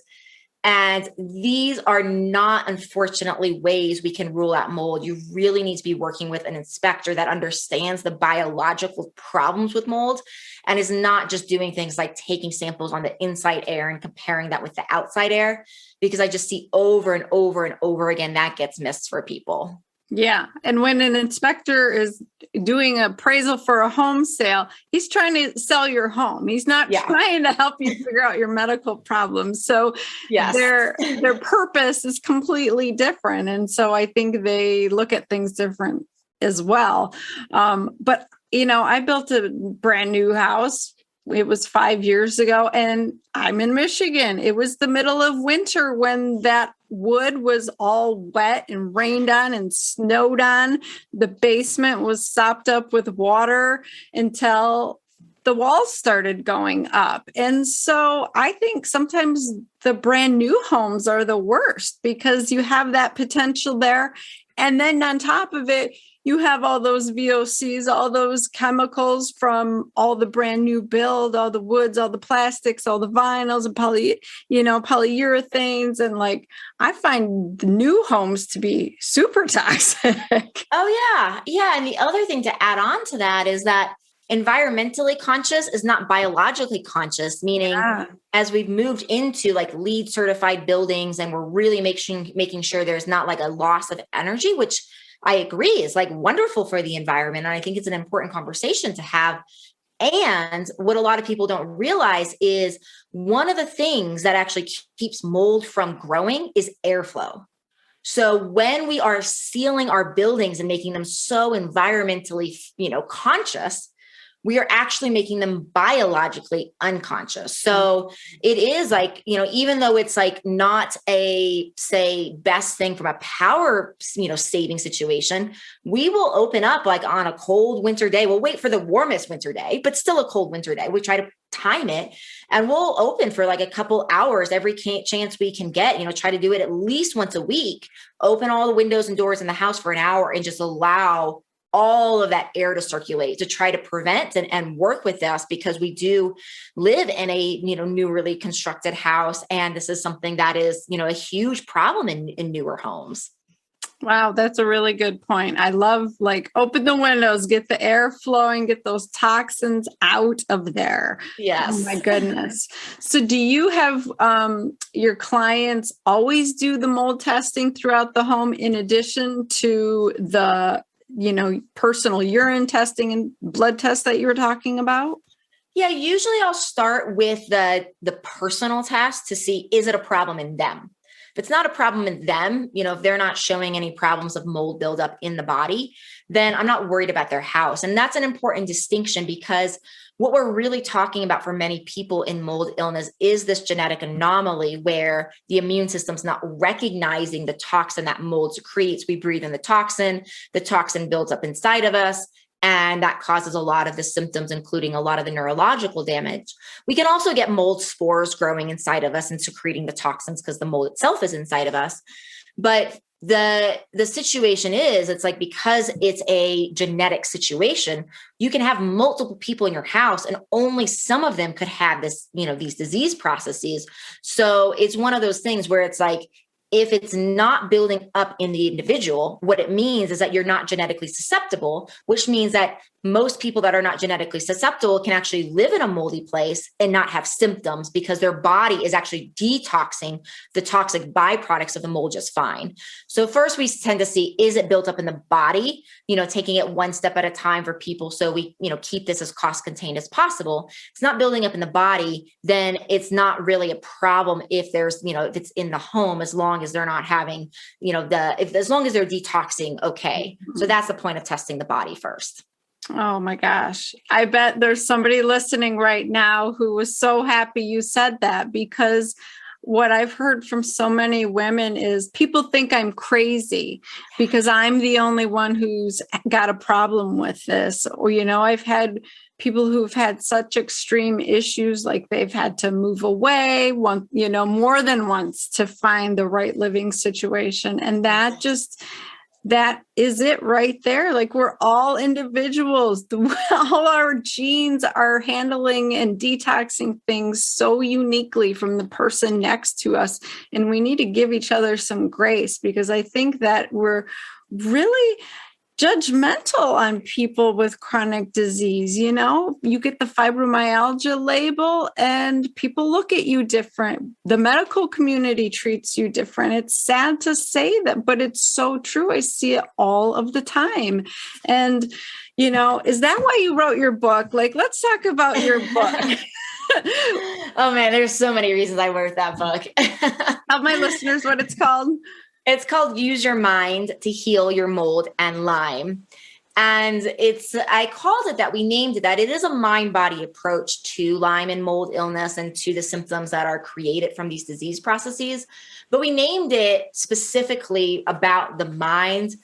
And these are not, unfortunately, ways we can rule out mold. You really need to be working with an inspector that understands the biological problems with mold and is not just doing things like taking samples on the inside air and comparing that with the outside air, because I just see over and over and over again that gets missed for people. Yeah. And when an inspector is doing an appraisal for a home sale, he's trying to sell your home. He's not trying to help you figure out your medical problems. So their purpose is completely different. And so I think they look at things different as well. But, I built a brand new house. It was 5 years ago, and I'm in Michigan. It was the middle of winter when that wood was all wet and rained on and snowed on. The basement was sopped up with water until the walls started going up. And so I think sometimes the brand new homes are the worst because you have that potential there. And then on top of it, you have all those VOCs, all those chemicals from all the brand new build, all the woods, all the plastics, all the vinyls and polyurethanes. And like, I find the new homes to be super toxic. Oh yeah. Yeah. And the other thing to add on to that is that environmentally conscious is not biologically conscious, meaning as we've moved into like LEED certified buildings and we're really making sure there's not like a loss of energy, which I agree is like wonderful for the environment. And I think it's an important conversation to have. And what a lot of people don't realize is one of the things that actually keeps mold from growing is airflow. So when we are sealing our buildings and making them so environmentally, conscious, we are actually making them biologically unconscious. So it is like, even though it's like not a, say, best thing from a power, saving situation, we will open up like on a cold winter day. We'll wait for the warmest winter day, but still a cold winter day. We try to time it and we'll open for like a couple hours every chance we can get, try to do it at least once a week, open all the windows and doors in the house for an hour and just allow all of that air to circulate to try to prevent and work with us because we do live in a, newly constructed house. And this is something that is, a huge problem in newer homes. Wow, that's a really good point. I love like open the windows, get the air flowing, get those toxins out of there. Yes. Oh my goodness. So do you have your clients always do the mold testing throughout the home in addition to the personal urine testing and blood tests that you were talking about? Yeah, usually I'll start with the personal test to see, is it a problem in them? If it's not a problem in them, if they're not showing any problems of mold buildup in the body, then I'm not worried about their house. And that's an important distinction because what we're really talking about for many people in mold illness is this genetic anomaly where the immune system's not recognizing the toxin that mold secretes. We breathe in the toxin builds up inside of us, and that causes a lot of the symptoms, including a lot of the neurological damage. We can also get mold spores growing inside of us and secreting the toxins because the mold itself is inside of us. But the situation is, it's like, because it's a genetic situation, you can have multiple people in your house and only some of them could have this, these disease processes. So it's one of those things where it's like, if it's not building up in the individual, what it means is that you're not genetically susceptible, which means that most people that are not genetically susceptible can actually live in a moldy place and not have symptoms because their body is actually detoxing the toxic byproducts of the mold just fine. So first we tend to see, is it built up in the body, taking it one step at a time for people. So we, keep this as cost contained as possible. It's not building up in the body, then it's not really a problem if there's, if it's in the home, as long as they're not having, as long as they're detoxing. Okay. So that's the point of testing the body first. Oh my gosh. I bet there's somebody listening right now who was so happy you said that, because what I've heard from so many women is people think I'm crazy because I'm the only one who's got a problem with this. Or, I've had people who've had such extreme issues, like they've had to move away more than once to find the right living situation. And that is it right there. Like, we're all individuals. All our genes are handling and detoxing things so uniquely from the person next to us. And we need to give each other some grace, because I think that we're really judgmental on people with chronic disease. You get the fibromyalgia label and people look at you different. The medical community treats you different. It's sad to say that, but it's so true. I see it all of the time. And, is that why you wrote your book? Like, let's talk about your book. Oh man, there's so many reasons I wrote that book. Tell my listeners what it's called. It's called Use Your Mind to Heal Your Mold and Lyme. And I called it that. We named it that. It is a mind-body approach to Lyme and mold illness and to the symptoms that are created from these disease processes. But we named it specifically about the mind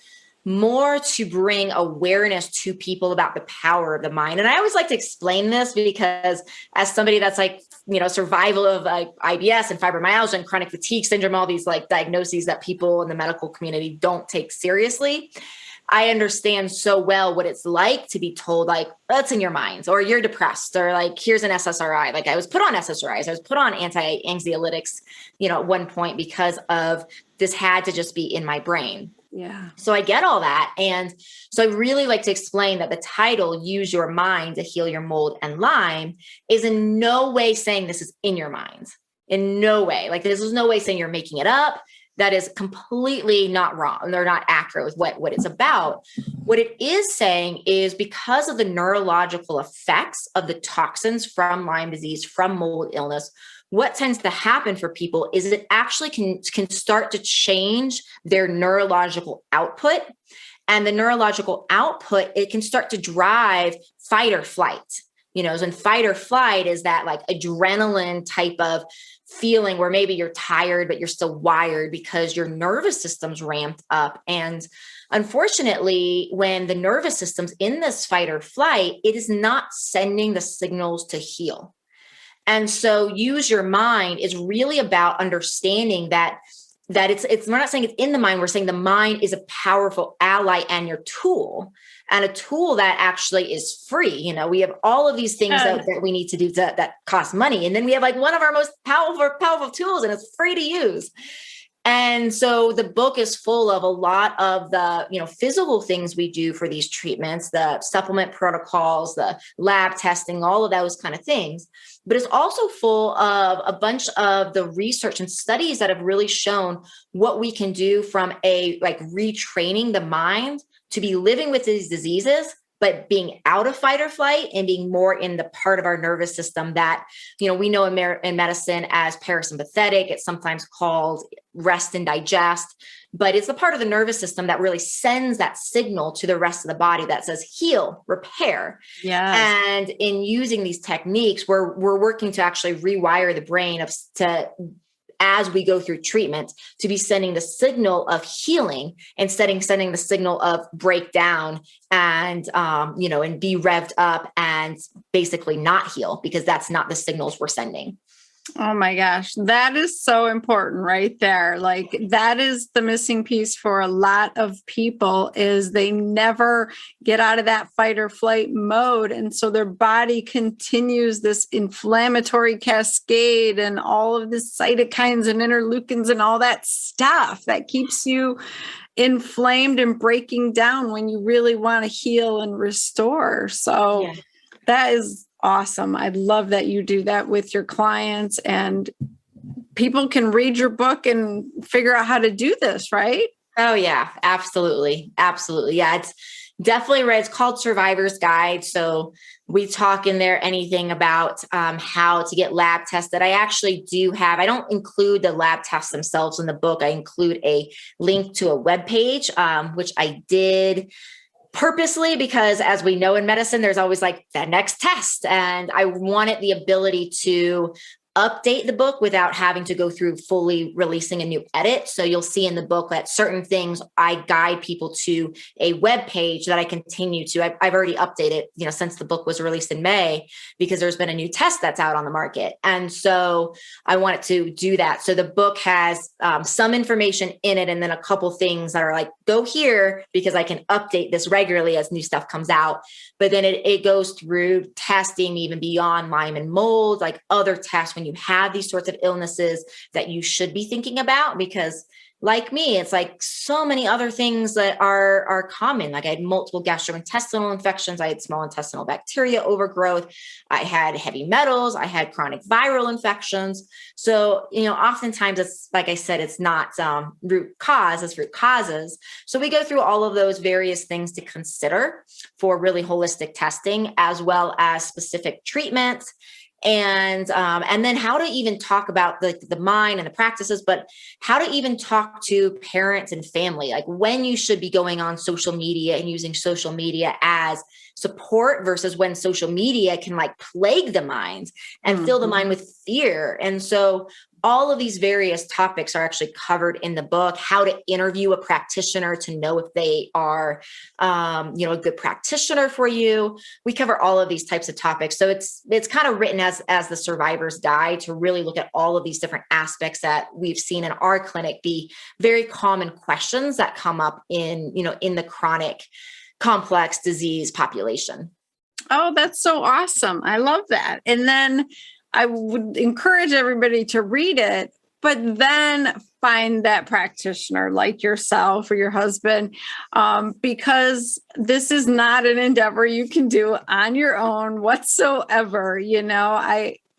more to bring awareness to people about the power of the mind. And I always like to explain this because as somebody that's like, survival of IBS and fibromyalgia and chronic fatigue syndrome, all these like diagnoses that people in the medical community don't take seriously, I understand so well what it's like to be told like, that's in your mind, or you're depressed, or like, here's an SSRI. Like I was put on SSRIs, I was put on anti-anxiolytics, at one point because of this had to just be in my brain. Yeah. So I get all that. And so I really like to explain that the title, Use Your Mind to Heal Your Mold and Lyme, is in no way saying this is in your mind. In no way. Like this is no way saying you're making it up. That is completely not wrong. They're not accurate with what it's about. What it is saying is because of the neurological effects of the toxins from Lyme disease, from mold illness, what tends to happen for people is it actually can start to change their neurological output. And the neurological output, it can start to drive fight or flight. And fight or flight is that like adrenaline type of feeling where maybe you're tired, but you're still wired because your nervous system's ramped up. And unfortunately, when the nervous system's in this fight or flight, it is not sending the signals to heal. And so Use Your Mind is really about understanding that it's we're not saying it's in the mind, we're saying the mind is a powerful ally and your tool, and a tool that actually is free. We have all of these things that we need to do that cost money. And then we have like one of our most powerful tools, and it's free to use. And so the book is full of a lot of the, physical things we do for these treatments, the supplement protocols, the lab testing, all of those kind of things. But it's also full of a bunch of the research and studies that have really shown what we can do from retraining the mind to be living with these diseases, but being out of fight or flight and being more in the part of our nervous system that, we know in medicine as parasympathetic. It's sometimes called rest and digest, but it's the part of the nervous system that really sends that signal to the rest of the body that says heal, repair. Yeah. And in using these techniques, we're working to actually rewire the brain as we go through treatment to be sending the signal of healing instead of sending the signal of breakdown and be revved up and basically not heal, because that's not the signals we're sending. Oh my gosh, that is so important right there. Like that is the missing piece for a lot of people is they never get out of that fight or flight mode. And so their body continues this inflammatory cascade and all of this cytokines and interleukins and all that stuff that keeps you inflamed and breaking down when you really want to heal and restore. So that is awesome. I love that you do that with your clients, and people can read your book and figure out how to do this, right? Oh yeah, absolutely. Absolutely. Yeah. It's definitely right. It's called Survivor's Guide. So we talk in there anything about how to get lab tested. I actually I don't include the lab tests themselves in the book. I include a link to a webpage, which I did purposely because as we know in medicine, there's always like the next test. And I wanted the ability to update the book without having to go through fully releasing a new edit. So you'll see in the book that certain things I guide people to a web page that I continue to. I've already updated, since the book was released in May, because there's been a new test that's out on the market. And so I wanted to do that. So the book has some information in it, and then a couple things that are like, go here because I can update this regularly as new stuff comes out. But then it goes through testing even beyond Lyme and mold, like other tests when you have these sorts of illnesses that you should be thinking about, because like me, it's like so many other things that are common. Like I had multiple gastrointestinal infections. I had small intestinal bacteria overgrowth. I had heavy metals. I had chronic viral infections. So, oftentimes it's, like I said, it's not root cause, it's root causes. So we go through all of those various things to consider for really holistic testing, as well as specific treatments. And then how to even talk about the mind and the practices, but how to even talk to parents and family, like when you should be going on social media and using social media as support versus when social media can like plague the mind and fill the mind with fear. And so all of these various topics are actually covered in the book. How to interview a practitioner to know if they are, a good practitioner for you. We cover all of these types of topics. So it's kind of written as the survivor's guide to really look at all of these different aspects that we've seen in our clinic be very common questions that come up in the chronic complex disease population. Oh, that's so awesome. I love that. And then I would encourage everybody to read it, but then find that practitioner like yourself or your husband, because this is not an endeavor you can do on your own whatsoever.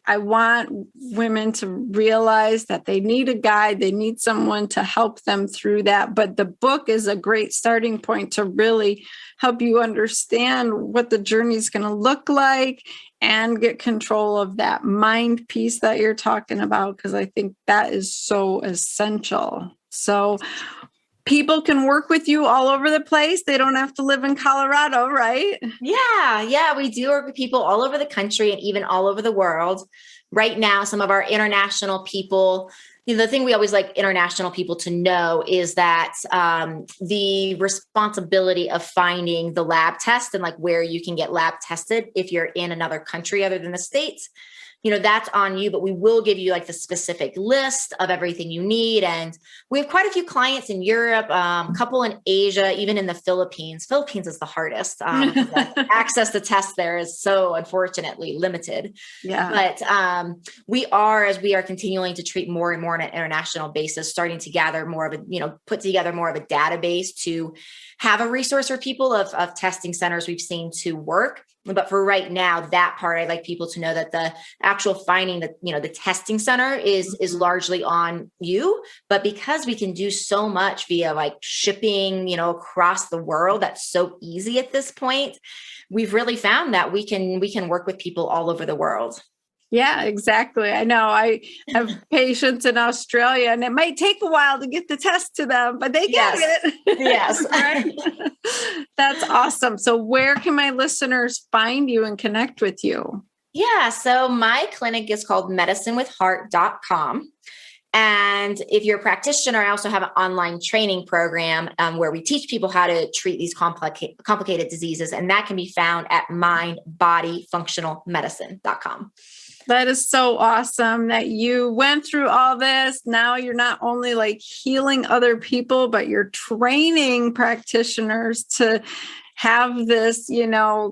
I want women to realize that they need a guide. They need someone to help them through that. But the book is a great starting point to really help you understand what the journey is going to look like and get control of that mind piece that you're talking about, because I think that is so essential. So people can work with you all over the place. They don't have to live in Colorado, right? Yeah. We do work with people all over the country and even all over the world. Right now, some of our international people, the thing we always like international people to know is that the responsibility of finding the lab test and like where you can get lab tested if you're in another country other than the States, that's on you, but we will give you like the specific list of everything you need. And we have quite a few clients in Europe, a couple in Asia, even in the Philippines. Philippines is the hardest. Access to tests there is so unfortunately limited. Yeah. But as we are continuing to treat more and more on an international basis, starting to gather more of put together more of a database to have a resource for people of testing centers we've seen to work. But for right now, that part, I'd like people to know that the actual finding that, the testing center is largely on you. But because we can do so much via like shipping, across the world, that's so easy at this point. We've really found that we can work with people all over the world. Yeah, exactly. I know I have patients in Australia and it might take a while to get the test to them, but they get it. Yes. Right? That's awesome. So where can my listeners find you and connect with you? Yeah. So my clinic is called medicinewithheart.com. And if you're a practitioner, I also have an online training program where we teach people how to treat these complicated diseases. And that can be found at mindbodyfunctionalmedicine.com. That is so awesome that you went through all this. Now you're not only like healing other people, but you're training practitioners to have this,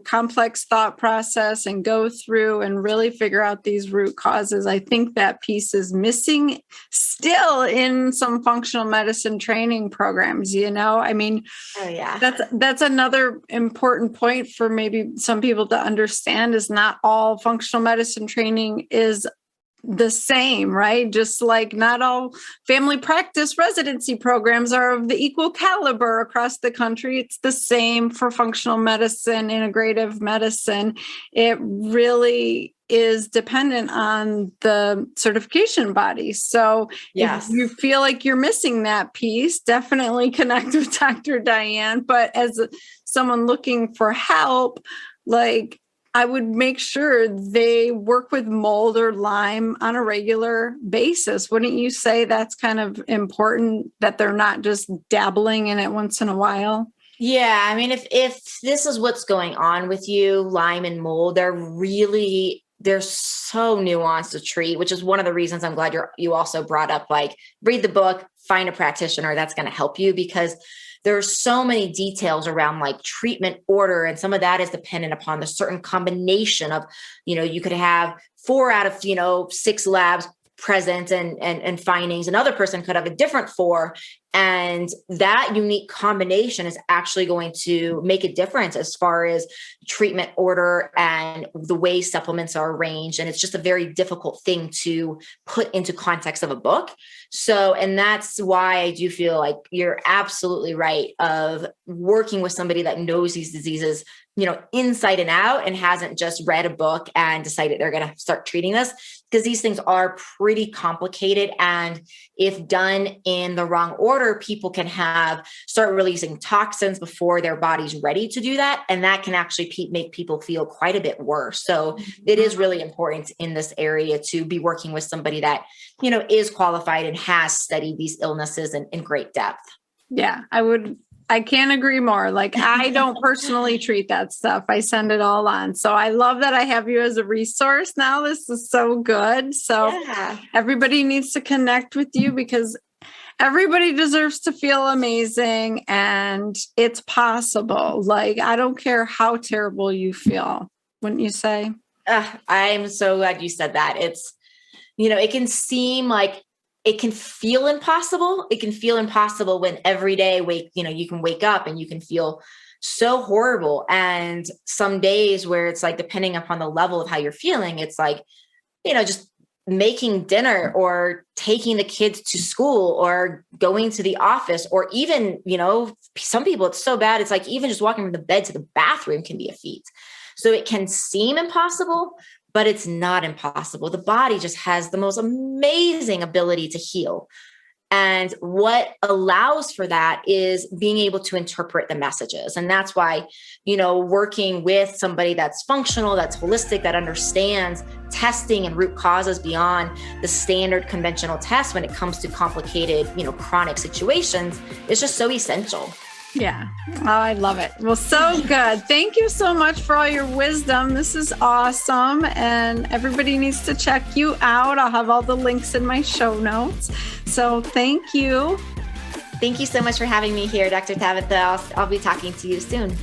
complex thought process and go through and really figure out these root causes. I think that piece is missing still in some functional medicine training programs, I mean, oh yeah, that's another important point for maybe some people to understand is not all functional medicine training is the same, right? Just like not all family practice residency programs are of the equal caliber across the country. It's the same for functional medicine, integrative medicine. It really is dependent on the certification body. So yes. If you feel like you're missing that piece, definitely connect with Dr. Dian. But as someone looking for help, I would make sure they work with mold or Lyme on a regular basis. Wouldn't you say that's kind of important that they're not just dabbling in it once in a while? Yeah. I mean, if this is what's going on with you, Lyme and mold, they're so nuanced to treat, which is one of the reasons I'm glad you also brought up, like, read the book, find a practitioner that's going to help you, because there's so many details around like treatment order. And some of that is dependent upon the certain combination of, you could have 4 out of, 6 labs present and findings. Another person could have a different 4. And that unique combination is actually going to make a difference as far as treatment order and the way supplements are arranged. And it's just a very difficult thing to put into context of a book. So, and that's why I do feel like you're absolutely right of working with somebody that knows these diseases, inside and out, and hasn't just read a book and decided they're going to start treating this. because these things are pretty complicated. And if done in the wrong order, people can start releasing toxins before their body's ready to do that. And that can actually make people feel quite a bit worse. So it is really important in this area to be working with somebody that, is qualified and has studied these illnesses in great depth. Yeah, I can't agree more. Like, I don't personally treat that stuff. I send it all on. So I love that I have you as a resource now. This is so good. So everybody needs to connect with you because everybody deserves to feel amazing and it's possible. Like, I don't care how terrible you feel, wouldn't you say? I'm so glad you said that. It's, it can seem like it can feel impossible. It can feel impossible when every day you can wake up and you can feel so horrible. And some days where it's like, depending upon the level of how you're feeling, it's like, just making dinner or taking the kids to school or going to the office, or even, some people, it's so bad. It's like, even just walking from the bed to the bathroom can be a feat. So it can seem impossible, but it's not impossible. The body just has the most amazing ability to heal. And what allows for that is being able to interpret the messages. And that's why, working with somebody that's functional, that's holistic, that understands testing and root causes beyond the standard conventional tests when it comes to complicated, chronic situations is just so essential. Yeah. Oh, I love it. Well, so good. Thank you so much for all your wisdom. This is awesome. And everybody needs to check you out. I'll have all the links in my show notes. So thank you. Thank you so much for having me here, Dr. Tabitha. I'll be talking to you soon.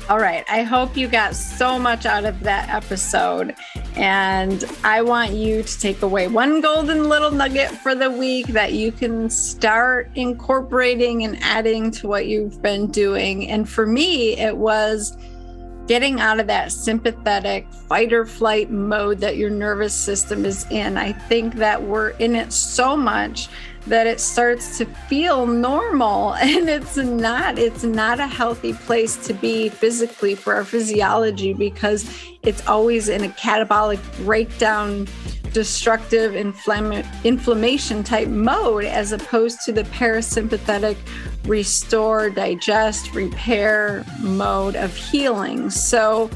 All right. I hope you got so much out of that episode. And I want you to take away one golden little nugget for the week that you can start incorporating and adding to what you've been doing. And for me, it was getting out of that sympathetic fight or flight mode that your nervous system is in. I think that we're in it so much that it starts to feel normal, and it's not a healthy place to be physically for our physiology, because it's always in a catabolic breakdown, destructive inflammation type mode, as opposed to the parasympathetic restore, digest, repair mode of healing. So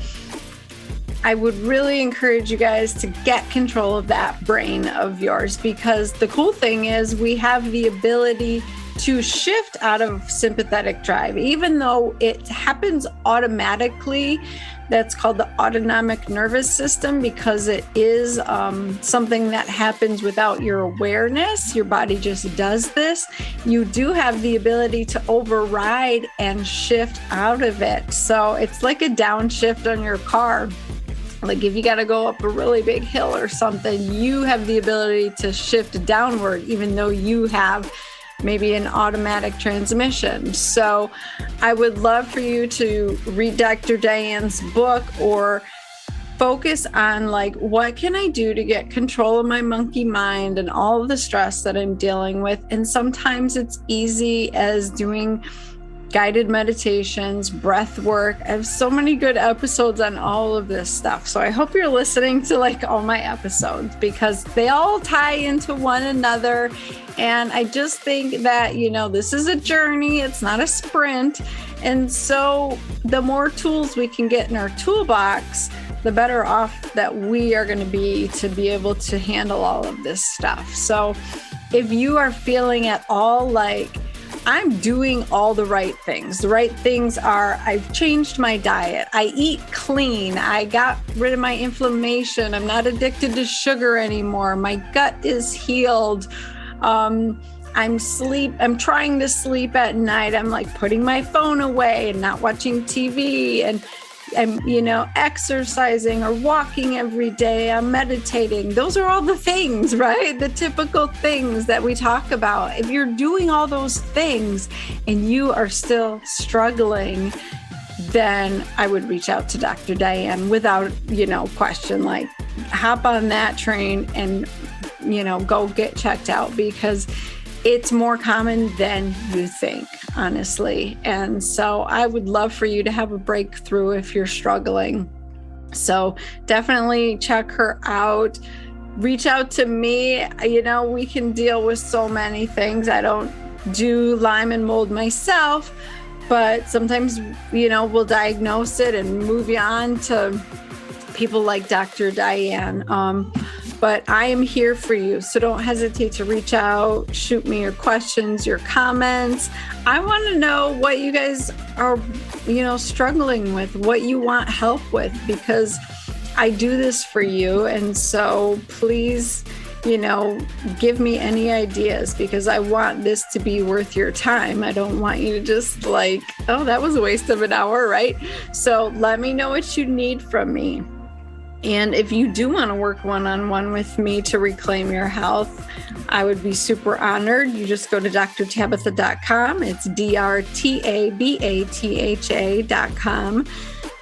I would really encourage you guys to get control of that brain of yours, because the cool thing is we have the ability to shift out of sympathetic drive, even though it happens automatically. That's called the autonomic nervous system, because it is something that happens without your awareness. Your body just does this. You do have the ability to override and shift out of it. So it's like a downshift on your car. Like if you got to go up a really big hill or something, you have the ability to shift downward, even though you have maybe an automatic transmission. So I would love for you to read Dr. Dian's book, or focus on like, what can I do to get control of my monkey mind and all of the stress that I'm dealing with? And sometimes it's easy as doing guided meditations, breath work. I have so many good episodes on all of this stuff. So I hope you're listening to like all my episodes, because they all tie into one another. And I just think that, this is a journey. It's not a sprint. And so the more tools we can get in our toolbox, the better off that we are going to be able to handle all of this stuff. So if you are feeling at all like, I'm doing all the right things are, I've changed my diet, I eat clean, I got rid of my inflammation, I'm not addicted to sugar anymore, my gut is healed, I'm trying to sleep at night, I'm like putting my phone away and not watching TV, and I'm, exercising or walking every day, I'm meditating. Those are all the things, right? The typical things that we talk about. If you're doing all those things and you are still struggling, then I would reach out to Dr. Dian without, question. Like, hop on that train and, go get checked out, because it's more common than you think, honestly. And so I would love for you to have a breakthrough if you're struggling. So definitely check her out. reach out to me. We can deal with so many things. I don't do Lyme and mold myself, but sometimes, we'll diagnose it and move you on to people like Dr. Dian. But I am here for you. So don't hesitate to reach out, shoot me your questions, your comments. I want to know what you guys are, struggling with, what you want help with, because I do this for you. And so please, give me any ideas, because I want this to be worth your time. I don't want you to just that was a waste of an hour, right? So let me know what you need from me. And if you do want to work one-on-one with me to reclaim your health, I would be super honored. You just go to drtabitha.com. It's drtabata.com.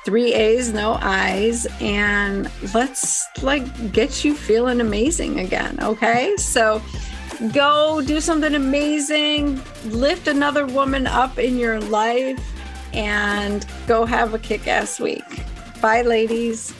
3 A's, no I's. And let's get you feeling amazing again. Okay. So go do something amazing, lift another woman up in your life, and go have a kick-ass week. Bye, ladies.